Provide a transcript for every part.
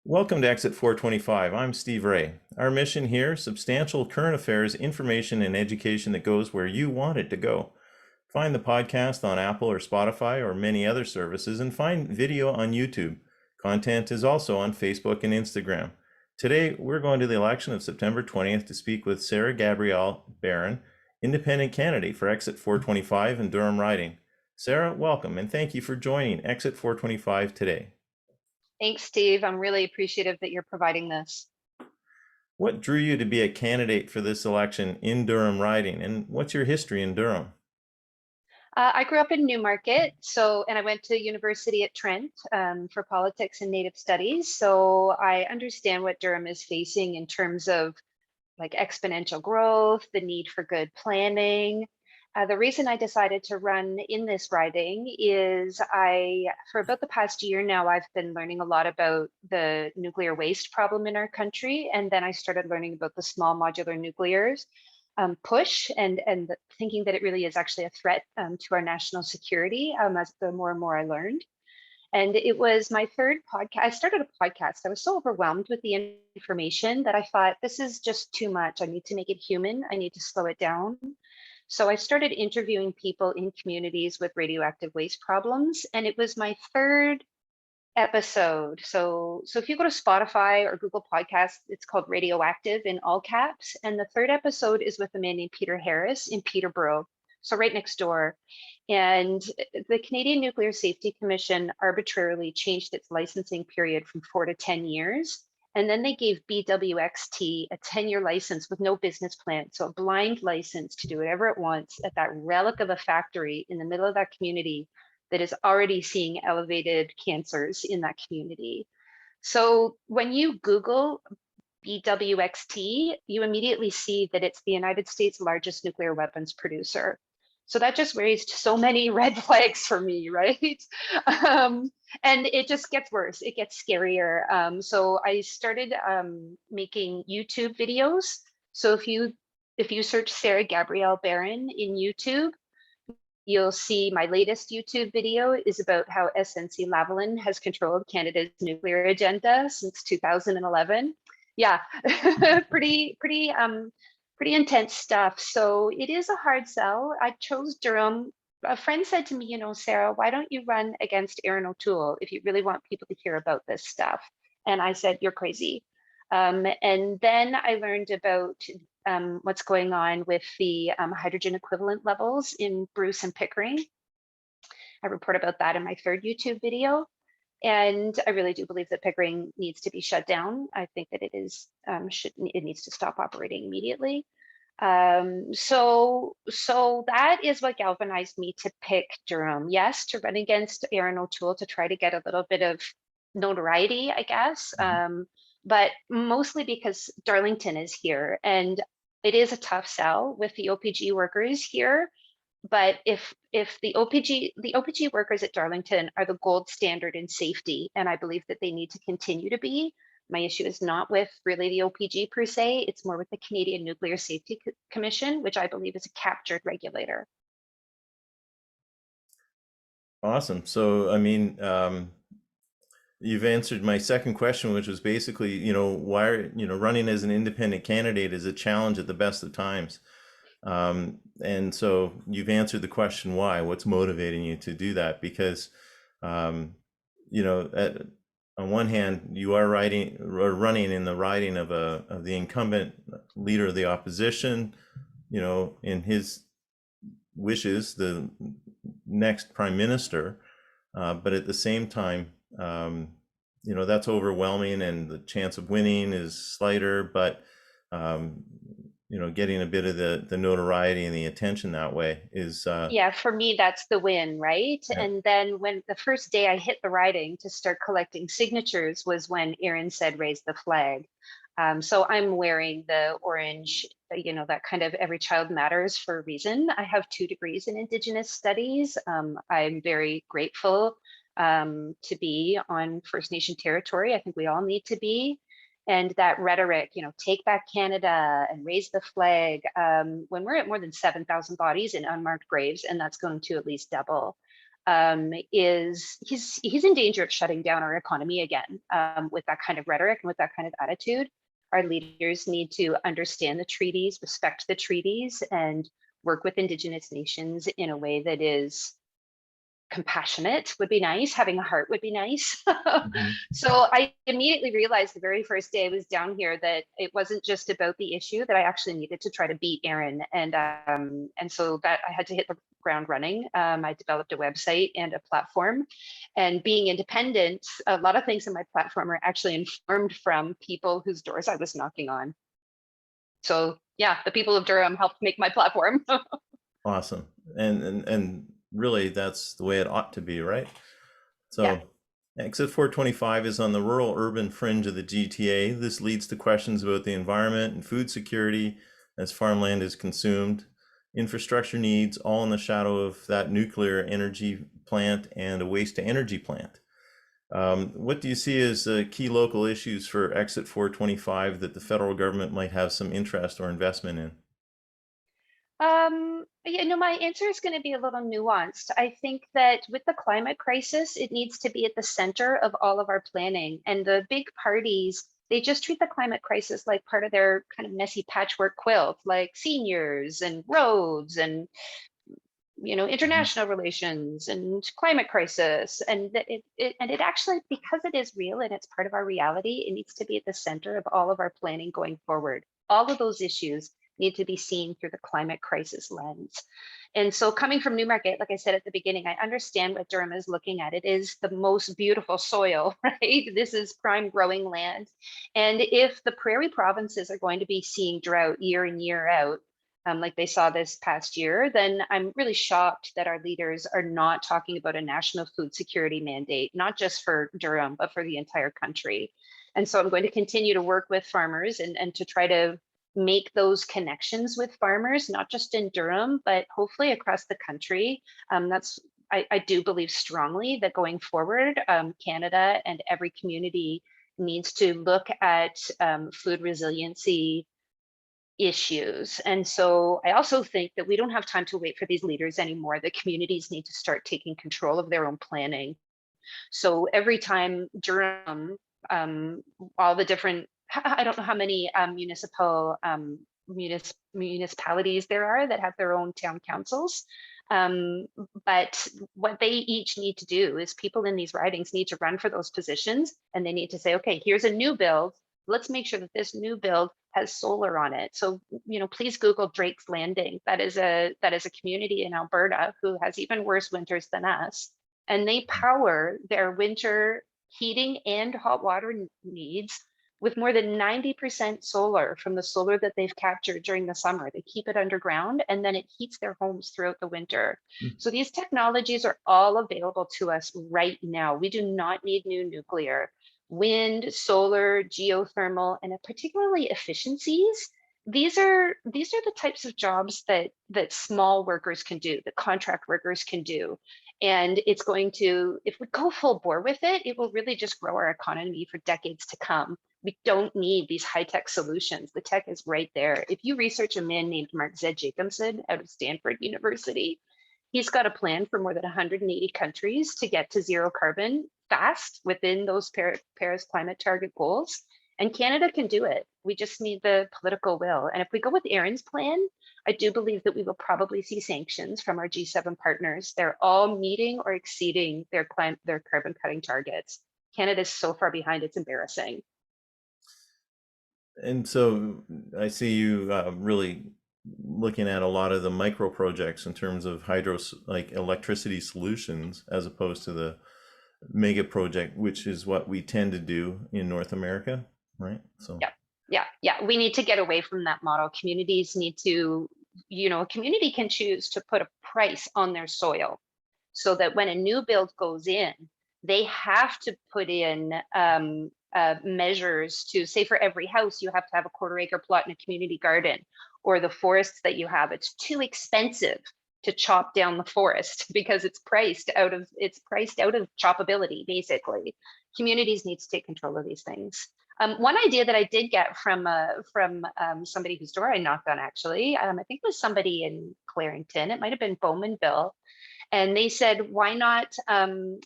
Welcome to Exit 425. I'm Steve Ray. Our mission here, substantial current affairs, information, and education that goes where you want it to go. Find the podcast on Apple or Spotify or many other services and find video on YouTube. Content is also on Facebook and Instagram. Today, we're going to the election of September 20th to speak with Sarah Gabrielle Baron, independent candidate for Exit 425 and Durham Riding. Sarah, welcome and thank you for joining Exit 425 today. Thanks, Steve. I'm really appreciative that you're providing this. What drew you to be a candidate for this election in Durham Riding, and what's your history in Durham? I grew up in Newmarket, and I went to university at Trent for politics and Native studies. So I understand what Durham is facing in terms of like exponential growth, the need for good planning. The reason I decided to run in this riding is for about the past year now, I've been learning a lot about the nuclear waste problem in our country. And then I started learning about the small modular nuclears push and thinking that it really is actually a threat to our national security as the more and more I learned. And it was my third podcast. I started a podcast. I was so overwhelmed with the information that I thought, this is just too much. I need to make it human. I need to slow it down. So I started interviewing people in communities with radioactive waste problems. And it was my third episode. So if you go to Spotify or Google Podcasts, it's called Radioactive in all caps. And the third episode is with a man named Peter Harris in Peterborough, so right next door. And the Canadian Nuclear Safety Commission arbitrarily changed its licensing period from 4 to 10 years. And then they gave BWXT a 10-year license with no business plan. So a blind license to do whatever it wants at that relic of a factory in the middle of that community that is already seeing elevated cancers in that community. So when you Google BWXT, you immediately see that it's the United States' largest nuclear weapons producer. So that just raised so many red flags for me, right? And it just gets worse. It gets scarier. So I started making YouTube videos. So if you search Sarah Gabrielle Baron in YouTube, you'll see my latest YouTube video is about how SNC-Lavalin has controlled Canada's nuclear agenda since 2011. Yeah, pretty intense stuff. So it is a hard sell. I chose Durham. A friend said to me, Sarah, why don't you run against Erin O'Toole if you really want people to hear about this stuff? And I said, you're crazy. And then I learned about what's going on with the hydrogen equivalent levels in Bruce and Pickering. I report about that in my third YouTube video. And I really do believe that Pickering needs to be shut down. I think that it needs to stop operating immediately. So that is what galvanized me to pick Durham. Yes, to run against Erin O'Toole to try to get a little bit of notoriety, I guess. But mostly because Darlington is here and it is a tough sell with the OPG workers here. But if the OPG workers at Darlington are the gold standard in safety, and I believe that they need to continue to be, my issue is not with really the OPG per se, it's more with the Canadian Nuclear Safety Commission, which I believe is a captured regulator. Awesome. So, I mean, you've answered my second question, which was basically, why, running as an independent candidate is a challenge at the best of times. And so you've answered the question why. What's motivating you to do that? Because, on one hand, you are running in the riding of the incumbent leader of the opposition, in his wishes, the next prime minister. But at the same time, that's overwhelming, and the chance of winning is slighter. But getting a bit of the notoriety and the attention that way is yeah, for me that's the win, right? yeah. And then when the first day I hit the riding to start collecting signatures was when Erin said raise the flag. So I'm wearing the orange, that kind of every child matters for a reason. I have 2 degrees in Indigenous studies. I'm very grateful to be on First Nation territory. I think we all need to be. And that rhetoric, take back Canada and raise the flag, when we're at more than 7,000 bodies in unmarked graves, and that's going to at least double. is he's in danger of shutting down our economy again with that kind of rhetoric and with that kind of attitude. Our leaders need to understand the treaties, respect the treaties, and work with Indigenous nations in a way that is compassionate would be nice. Having a heart would be nice. Mhm. So I immediately realized the very first day I was down here that it wasn't just about the issue, that I actually needed to try to beat Aaron. And so that I had to hit the ground running. I developed a website and a platform. And being independent, a lot of things in my platform are actually informed from people whose doors I was knocking on. So yeah, the people of Durham helped make my platform. Awesome. And really that's the way it ought to be, right? Yeah. So exit 425 is on the rural urban fringe of the GTA. This leads to questions about the environment and food security as farmland is consumed, infrastructure needs, all in the shadow of that nuclear energy plant and a waste to energy plant. What do you see as key local issues for exit 425 that the federal government might have some interest or investment in? My answer is going to be a little nuanced. I think that with the climate crisis, it needs to be at the center of all of our planning. And the big parties, they just treat the climate crisis like part of their kind of messy patchwork quilt, like seniors and roads and Mhm. international relations and climate crisis. And that it actually, because it is real and it's part of our reality, it needs to be at the center of all of our planning going forward. All of those issues need to be seen through the climate crisis lens. And so coming from Newmarket, like I said at the beginning, I understand what Durham is looking at. It is the most beautiful soil, right? This is prime growing land. And if the prairie provinces are going to be seeing drought year in, year out, like they saw this past year, then I'm really shocked that our leaders are not talking about a national food security mandate, not just for Durham, but for the entire country. And so I'm going to continue to work with farmers and to try to make those connections with farmers, not just in Durham, but hopefully across the country. I do believe strongly that going forward, Canada and every community needs to look at food resiliency issues. And so I also think that we don't have time to wait for these leaders anymore. The communities need to start taking control of their own planning. So every time Durham, um, all the different, I don't know how many municipalities there are that have their own town councils. Um, but what they each need to do is people in these ridings need to run for those positions and they need to say, okay, here's a new build. Let's make sure that this new build has solar on it. So, please Google Drake's Landing. That is a community in Alberta who has even worse winters than us. And they power their winter heating and hot water needs with more than 90% solar from the solar that they've captured during the summer. They keep it underground and then it heats their homes throughout the winter. So these technologies are all available to us right now. We do not need new nuclear. Wind, solar, geothermal, and particularly efficiencies. These are the types of jobs that small workers can do, that contract workers can do. And it's going to, if we go full bore with it, it will really just grow our economy for decades to come. We don't need these high-tech solutions. The tech is right there. If you research a man named Mark Z. Jacobson out of Stanford University, he's got a plan for more than 180 countries to get to zero carbon fast within those Paris climate target goals. And Canada can do it. We just need the political will. And if we go with Aaron's plan, I do believe that we will probably see sanctions from our G7 partners. They're all meeting or exceeding their carbon cutting targets. Canada is so far behind, it's embarrassing. And so I see you really looking at a lot of the micro projects in terms of like electricity solutions as opposed to the mega project, which is what we tend to do in North America, right? So, Yeah, yeah. We need to get away from that model. Communities need to, a community can choose to put a price on their soil so that when a new build goes in, they have to put in measures to say for every house, you have to have a quarter-acre plot in a community garden, or the forests that you have, it's too expensive to chop down the forest because it's priced out of choppability, basically. Communities need to take control of these things. One idea that I did get from somebody whose door I knocked on, actually, I think it was somebody in Clarington. It might have been Bowmanville, And they said, why not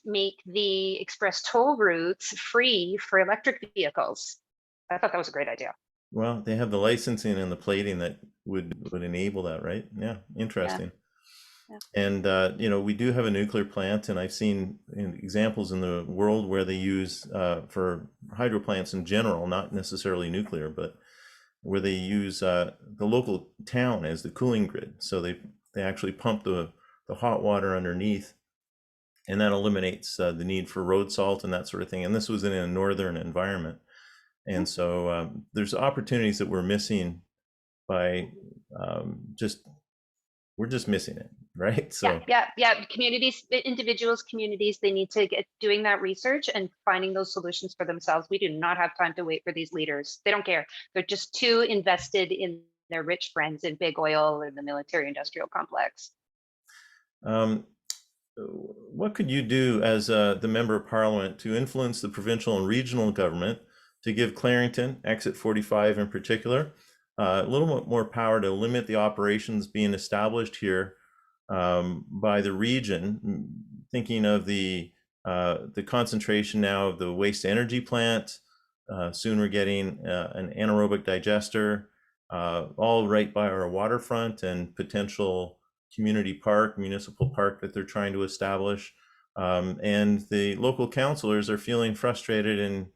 make the express toll routes free for electric vehicles? I thought that was a great idea. Well, they have the licensing and the plating that would enable that, right? Yeah, Yeah. interesting. Yeah. And we do have a nuclear plant, and I've seen examples in the world where they use for hydro plants in general, not necessarily nuclear, but where they use the local town as the cooling grid. So they actually pump the hot water underneath, and that eliminates the need for road salt and that sort of thing. And this was in a northern environment. And so there's opportunities that we're missing by we're just missing it, right? So Yeah. Communities, individuals, communities, they need to get doing that research and finding those solutions for themselves. We do not have time to wait for these leaders. They don't care. They're just too invested in their rich friends in big oil and the military industrial complex. What could you do as the member of parliament to influence the provincial and regional government to give Clarington, Exit 45 in particular, a little bit more power to limit the operations being established here by the region, thinking of the concentration now of the waste energy plant, soon we're getting an anaerobic digester, all right by our waterfront, and potential community park, municipal park that they're trying to establish. And the local councillors are feeling frustrated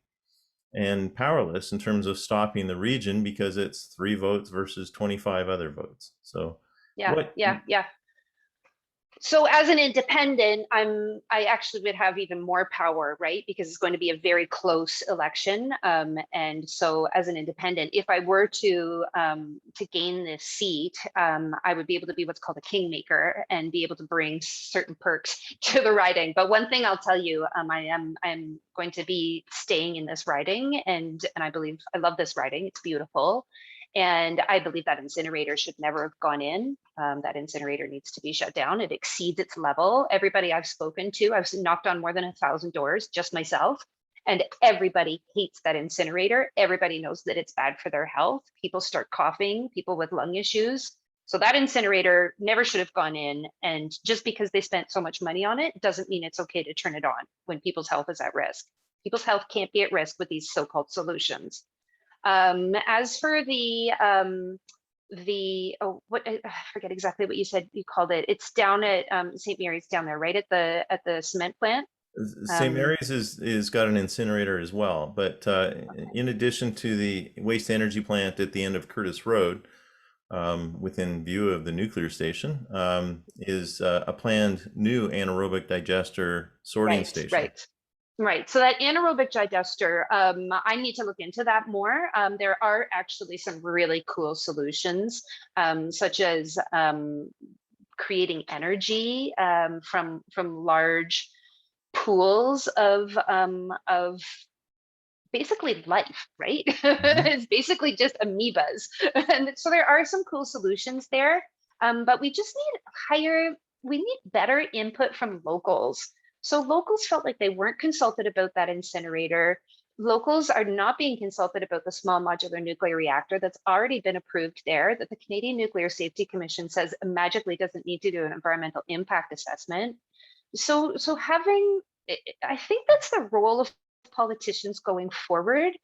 and powerless in terms of stopping the region because it's 3 votes versus 25 other votes. So Yeah. So as an independent, I actually would have even more power, right? Because it's going to be a very close election. And so as an independent, if I were to gain this seat, I would be able to be what's called a kingmaker and be able to bring certain perks to the riding. But one thing I'll tell you, I'm going to be staying in this riding, and I love this riding. It's beautiful. And I believe that incinerator should never have gone in. That incinerator needs to be shut down. It exceeds its level. Everybody I've spoken to, I've knocked on more than 1,000 doors, just myself, and everybody hates that incinerator. Everybody knows that it's bad for their health. People start coughing, people with lung issues. So that incinerator never should have gone in. And just because they spent so much money on it doesn't mean it's okay to turn it on when people's health is at risk. People's health can't be at risk with these so-called solutions. As for I forget exactly what you said you called it. It's down at St. Mary's down there, right at the cement plant. St. Mary's is got an incinerator as well, but in addition to the waste energy plant at the end of Curtis Road, within view of the nuclear station, is a planned new anaerobic digester sorting station. Right. So that anaerobic digester, I need to look into that more. There are actually some really cool solutions, such as creating energy from large pools of basically life, right? It's basically just amoebas. And so there are some cool solutions there, but we just we need better input from locals. So locals felt like they weren't consulted about that incinerator. Locals are not being consulted about the small modular nuclear reactor that's already been approved there, that the Canadian Nuclear Safety Commission says magically doesn't need to do an environmental impact assessment. So I think that's the role of politicians going forward,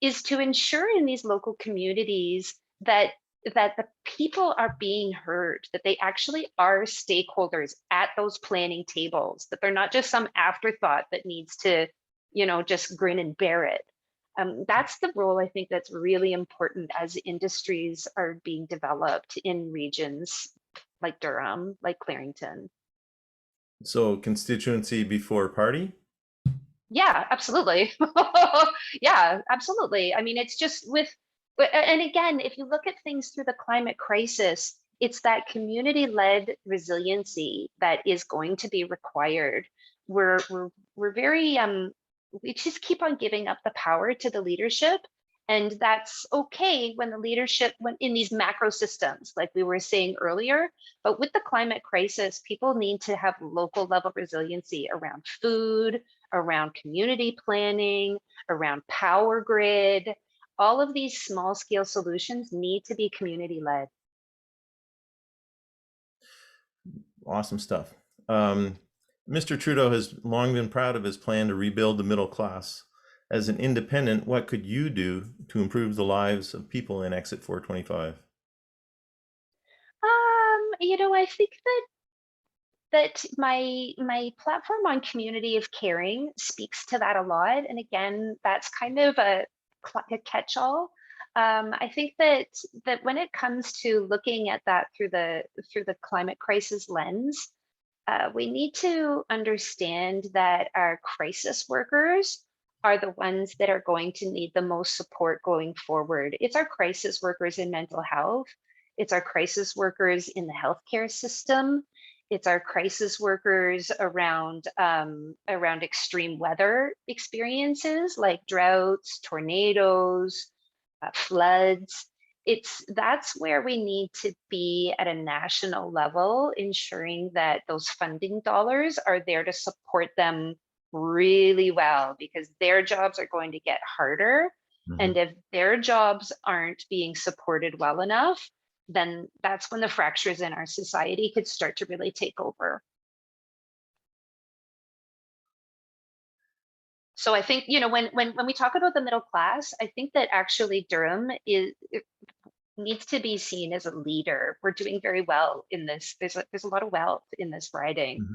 is to ensure in these local communities that the people are being heard, that they actually are stakeholders at those planning tables, that they're not just some afterthought that needs to, just grin and bear it. That's the role I think that's really important as industries are being developed in regions like Durham, like Clarington. So constituency before party? Yeah, absolutely. Yeah, absolutely. I mean, it's just and again, if you look at things through the climate crisis, it's that community-led resiliency that is going to be required. We're very we just keep on giving up the power to the leadership, and that's okay when the leadership when in these macro systems, like we were saying earlier. But with the climate crisis, people need to have local level resiliency around food, around community planning, around power grid. All of these small scale solutions need to be community led. Awesome stuff. Um, Mr. Trudeau has long been proud of his plan to rebuild the middle class. As an independent, what could you do to improve the lives of people in Exit 425? I think that my platform on community of caring speaks to that a lot. And again, that's kind of a catch-all. I think that when it comes to looking at that through the climate crisis lens, we need to understand that our crisis workers are the ones that are going to need the most support going forward. It's our crisis workers in mental health. It's our crisis workers in the healthcare system. It's our crisis workers around extreme weather experiences like droughts, tornadoes, floods. That's where we need to be at a national level, ensuring that those funding dollars are there to support them really well, because their jobs are going to get harder. Mhm. And if their jobs aren't being supported well enough, then that's when the fractures in our society could start to really take over. So I think, when we talk about the middle class, I think that actually Durham needs to be seen as a leader. We're doing very well in this. There's a lot of wealth in this riding,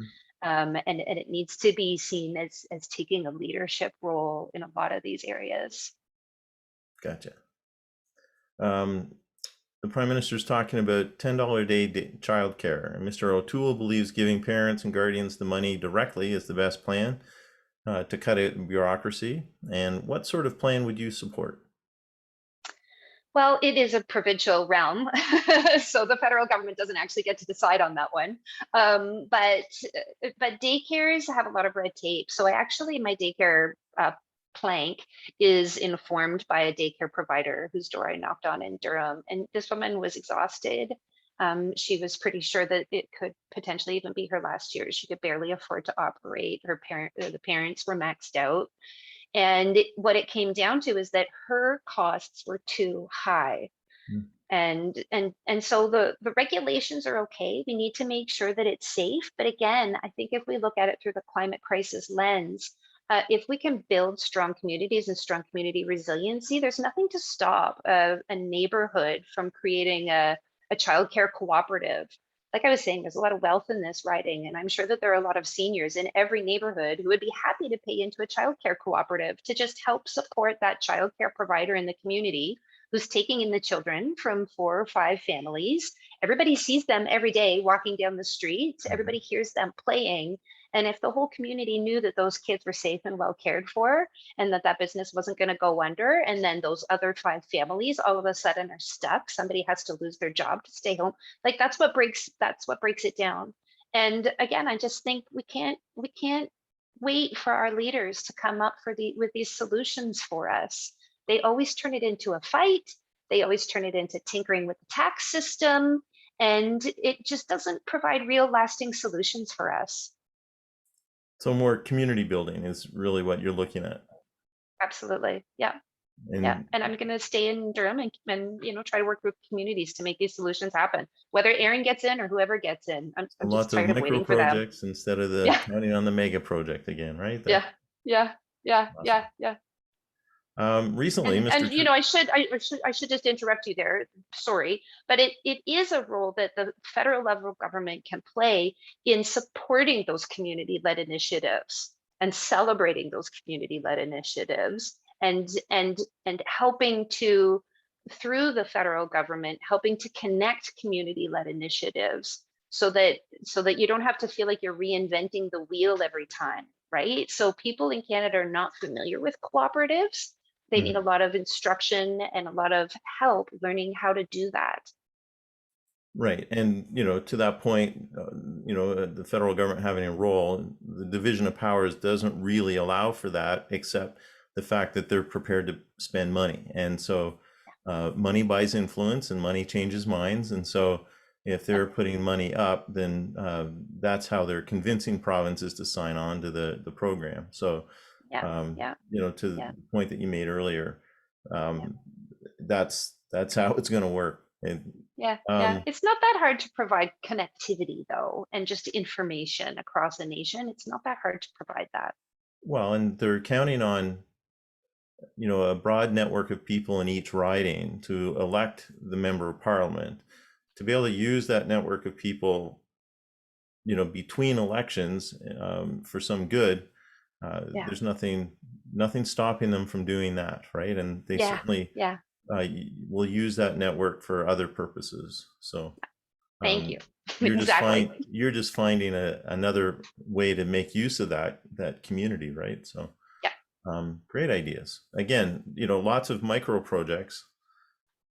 Mhm. and it needs to be seen as taking a leadership role in a lot of these areas. Gotcha. Um, the Prime Minister's talking about $10 a day childcare. And Mr. O'Toole believes giving parents and guardians the money directly is the best plan to cut out bureaucracy. And what sort of plan would you support? Well, it is a provincial realm, so the federal government doesn't actually get to decide on that one. But daycares have a lot of red tape. So my daycare plank is informed by a daycare provider whose door I knocked on in Durham, and this woman was exhausted. She was pretty sure that it could potentially even be her last year. She could barely afford to operate. The parents were maxed out. And what it came down to is that her costs were too high. Mm. And so the regulations are okay. We need to make sure that it's safe. But again, I think if we look at it through the climate crisis lens, if we can build strong communities and strong community resiliency, there's nothing to stop a neighborhood from creating a childcare cooperative. Like I was saying, there's a lot of wealth in this riding, and I'm sure that there are a lot of seniors in every neighborhood who would be happy to pay into a childcare cooperative to just help support that childcare provider in the community who's taking in the children from 4 or 5 families. Everybody sees them every day walking down the street. Mhm. Everybody hears them playing. And if the whole community knew that those kids were safe and well cared for, and that business wasn't going to go under, and then those other 5 families all of a sudden are stuck, somebody has to lose their job to stay home. Like that's what breaks it down. And again, I just think we can't wait for our leaders to come up with these solutions for us. They always turn it into a fight. They always turn it into tinkering with the tax system. And it just doesn't provide real lasting solutions for us. So more community building is really what you're looking at. Absolutely. Yeah. Yeah. And And I'm going to stay in Durham and try to work with communities to make these solutions happen, whether Aaron gets in or whoever gets in. I'm just lots of tired of micro waiting for them. projects instead of the Yeah. counting on the mega project again, right? Yeah. That's Yeah. Yeah. awesome. Yeah. Yeah. Recently, And Mr. I should just interrupt you there. Sorry, but it is a role that the federal level government can play in supporting those community-led initiatives and celebrating those community-led initiatives and helping to, through the federal government, helping to connect community-led initiatives so that you don't have to feel like you're reinventing the wheel every time, right? So people in Canada are not familiar with cooperatives. They need a Mhm. lot of instruction and a lot of help learning how to do that. Right. And, to that point, the federal government having a role, the division of powers doesn't really allow for that, except the fact that they're prepared to spend money. And so money buys influence and money changes minds. And so if Yeah, they're putting money up, then that's how they're convincing provinces to sign on to the program. So, yeah, yeah, to the yeah, point that you made earlier, yeah, um, that's how it's going to work. And Yeah, yeah. um, It's not that hard to provide connectivity though, and just information across a nation. It's not that hard to provide that. well, and they're counting on, a broad network of people in each riding to elect the member of parliament, to be able to use that network of people, between elections, for some good. Yeah, There's nothing stopping them from doing that, right? And they yeah, certainly yeah. will use that network for other purposes. So Thank you. um, Exactly. you're just finding another way to make use of that community, right? So Yeah. great ideas. Again, lots of micro projects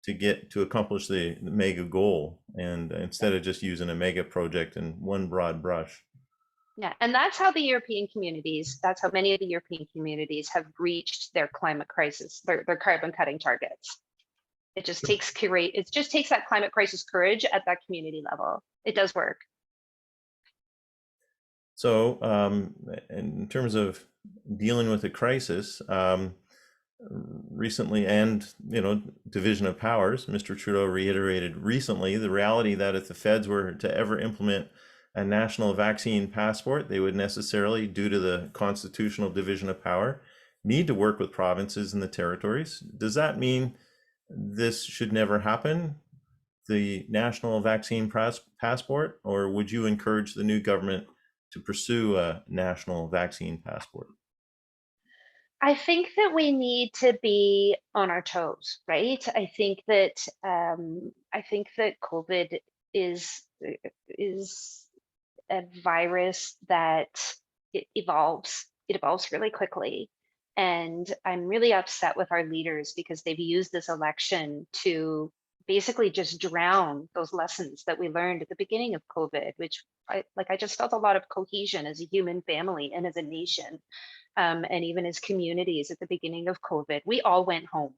to accomplish the mega goal, and instead of just using a mega project in one broad brush. Yeah, and that's how the European communities, that's how many of the European communities have reached their climate crisis, their carbon cutting targets. It just takes that climate crisis courage at that community level. It does work. So, in terms of dealing with a crisis, recently, and division of powers, Mr. Trudeau reiterated recently the reality that if the feds were to ever implement a national vaccine passport, they would necessarily, due to the constitutional division of power, need to work with provinces and the territories. Does that mean this should never happen, the national vaccine passport, or would you encourage the new government to pursue a national vaccine passport? I think that we need to be on our toes, right? I think that COVID is a virus that it evolves. It evolves really quickly. And I'm really upset with our leaders because they've used this election to basically just drown those lessons that we learned at the beginning of COVID, which I just felt a lot of cohesion as a human family and as a nation, and even as communities at the beginning of COVID. We all went home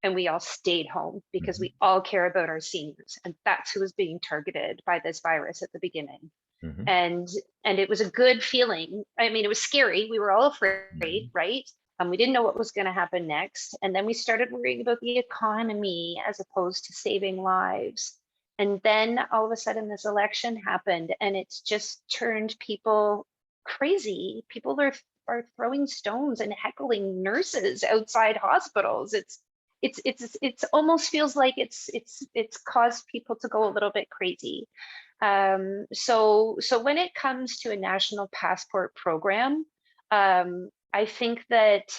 and we all stayed home because Mhm, we all care about our seniors. And that's who was being targeted by this virus at the beginning. mhm, And it was a good feeling. I mean, it was scary. We were all afraid, mhm, right? We didn't know what was going to happen next. And then we started worrying about the economy as opposed to saving lives. And then all of a sudden, this election happened, and it's just turned people crazy. People are throwing stones and heckling nurses outside hospitals. It's almost feels like it's caused people to go a little bit crazy. So when it comes to a national passport program, I think that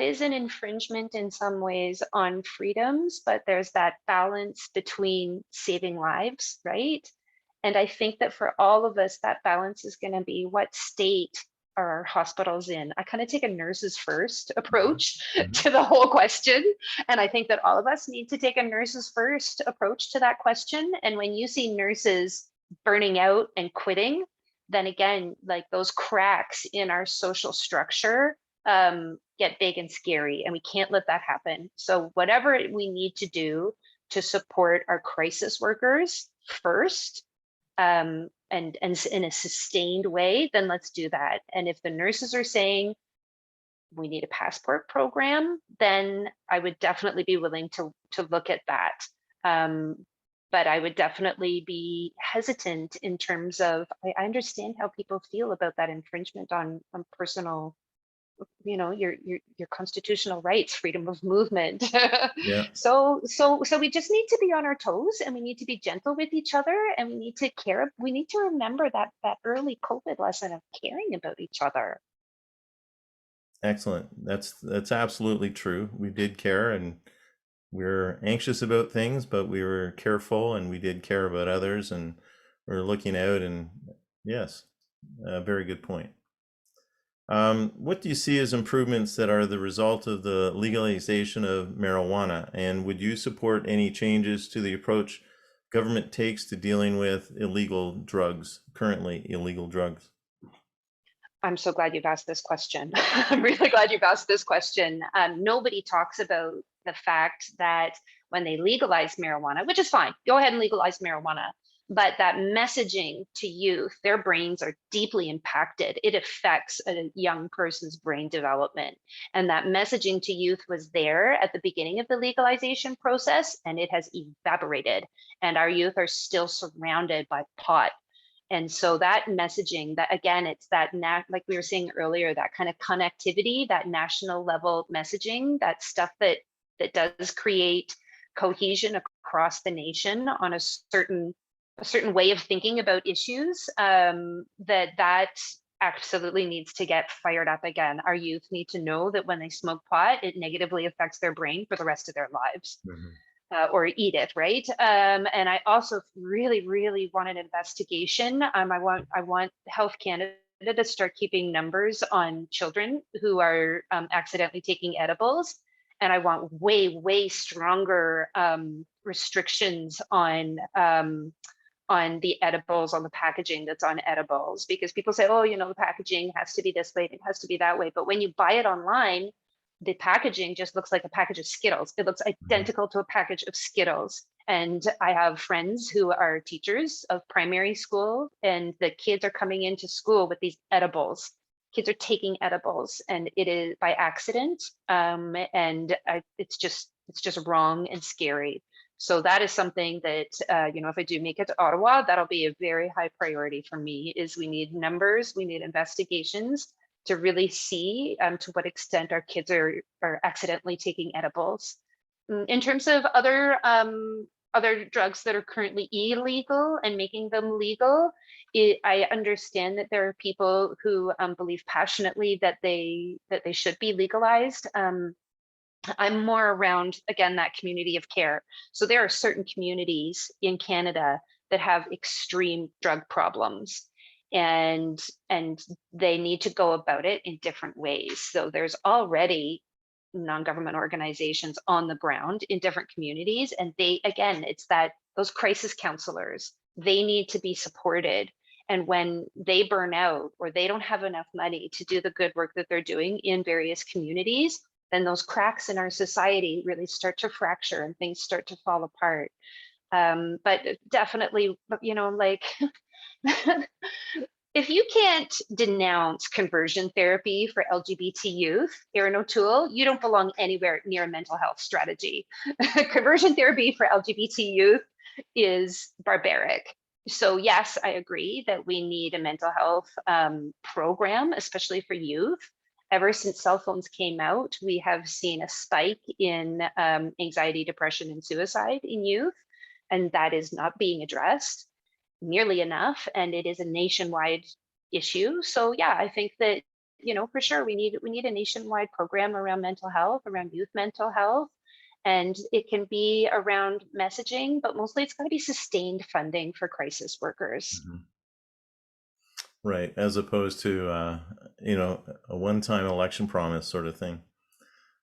is an infringement in some ways on freedoms, but there's that balance between saving lives, right? And I think that for all of us, that balance is going to be what state are our hospitals in. I kind of take a nurses first approach mhm, to the whole question. And I think that all of us need to take a nurses first approach to that question. And when you see nurses burning out and quitting, then again, like those cracks in our social structure get big and scary, and we can't let that happen. So whatever we need to do to support our crisis workers first, and in a sustained way, then let's do that. And if the nurses are saying we need a passport program, then I would definitely be willing to look at that. But I would definitely be hesitant in terms of I understand how people feel about that infringement on personal, your constitutional rights, freedom of movement. yeah, So we just need to be on our toes, and we need to be gentle with each other, and we need to care. We need to remember that early COVID lesson of caring about each other. excellent. That's absolutely true. We did care, and we were anxious about things, but we were careful, and we did care about others, and we are looking out. And yes, a very good point. What do you see as improvements that are the result of the legalization of marijuana? And would you support any changes to the approach government takes to dealing with illegal drugs, currently illegal drugs? I'm so glad you've asked this question. I'm really glad you've asked this question. Nobody talks about the fact that when they legalize marijuana, which is fine, go ahead and legalize marijuana. But that messaging to youth, their brains are deeply impacted. It affects a young person's brain development. And that messaging to youth was there at the beginning of the legalization process, and it has evaporated. And our youth are still surrounded by pot. And so that messaging, that again, it's that, like we were saying earlier, that kind of connectivity, that national level messaging, that stuff that does create cohesion across the nation on a certain way of thinking about issues, that absolutely needs to get fired up again. Our youth need to know that when they smoke pot, it negatively affects their brain for the rest of their lives. Or eat it, right? And I also really, really want an investigation. I want Health Canada to start keeping numbers on children who are accidentally taking edibles. And I want way, way stronger restrictions on the edibles, on the packaging that's on edibles, because people say, oh, the packaging has to be this way, it has to be that way. But when you buy it online, the packaging just looks like a package of Skittles. It looks identical to a package of Skittles. And I have friends who are teachers of primary school, and the kids are coming into school with these edibles. Kids are taking edibles, and it is by accident. It's just wrong and scary. So that is something that, if I do make it to Ottawa, that'll be a very high priority for me. Is we need numbers, we need investigations to really see to what extent our kids are accidentally taking edibles. In terms of other drugs that are currently illegal and making them legal, I understand that there are people who believe passionately that they should be legalized. I'm more around, again, that community of care. So there are certain communities in Canada that have extreme drug problems, and they need to go about it in different ways. So there's already non-government organizations on the ground in different communities, and it's those crisis counselors, they need to be supported. And when they burn out or they don't have enough money to do the good work that they're doing in various communities, then those cracks in our society really start to fracture and things start to fall apart. But definitely, like, if you can't denounce conversion therapy for LGBT youth, Erin O'Toole, you don't belong anywhere near a mental health strategy. Conversion therapy for LGBT youth is barbaric. So yes, I agree that we need a mental health program, especially for youth. Ever since cell phones came out, we have seen a spike in anxiety, depression, and suicide in youth, and that is not being addressed nearly enough, and it is a nationwide issue. So yeah, I think that, for sure, we need a nationwide program around mental health, around youth mental health, and it can be around messaging, but mostly it's going to be sustained funding for crisis workers. Right, as opposed to a one-time election promise sort of thing.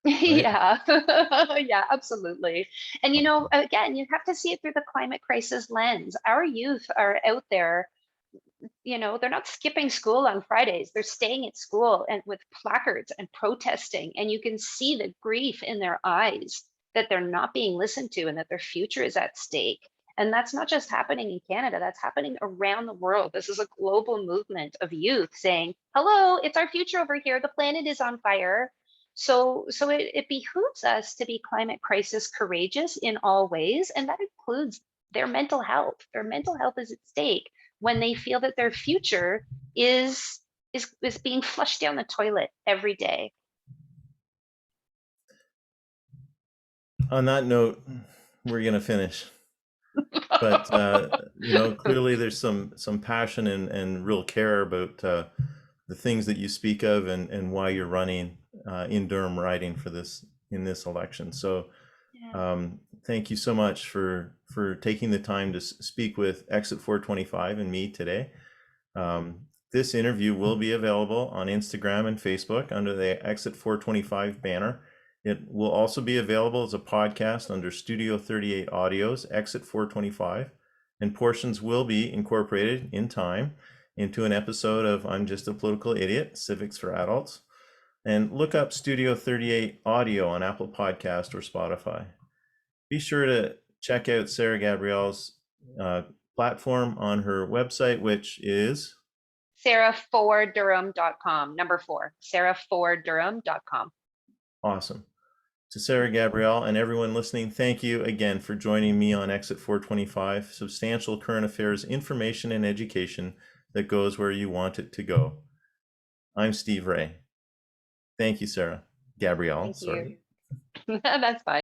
Right? Yeah, yeah, absolutely. And again, you have to see it through the climate crisis lens. Our youth are out there, they're not skipping school on Fridays. They're staying at school and with placards and protesting. And you can see the grief in their eyes that they're not being listened to and that their future is at stake. And that's not just happening in Canada, that's happening around the world. This is a global movement of youth saying, hello, it's our future over here. The planet is on fire. So it behooves us to be climate crisis courageous in all ways. And that includes their mental health. Their mental health is at stake when they feel that their future is being flushed down the toilet every day. On that note, we're going to finish. But clearly there's some passion and real care about the things that you speak of and why you're running in Durham Riding in this election. So thank you so much for taking the time to speak with Exit 425 and me today. This interview will be available on Instagram and Facebook under the Exit 425 banner. It will also be available as a podcast under Studio 38 Audio's Exit 425, and portions will be incorporated in time into an episode of I'm Just a Political Idiot, Civics for Adults. And look up Studio 38 Audio on Apple Podcast or Spotify. Be sure to check out Sarah Gabrielle's platform on her website, which is sarah4durham.com, number 4, sarah4durham.com. awesome. To Sarah Gabrielle and everyone listening, thank you again for joining me on Exit 425, substantial current affairs information and education that goes where you want it to go. I'm Steve Ray. Thank you, Sarah Gabrielle. Thank you. Sorry. That's fine.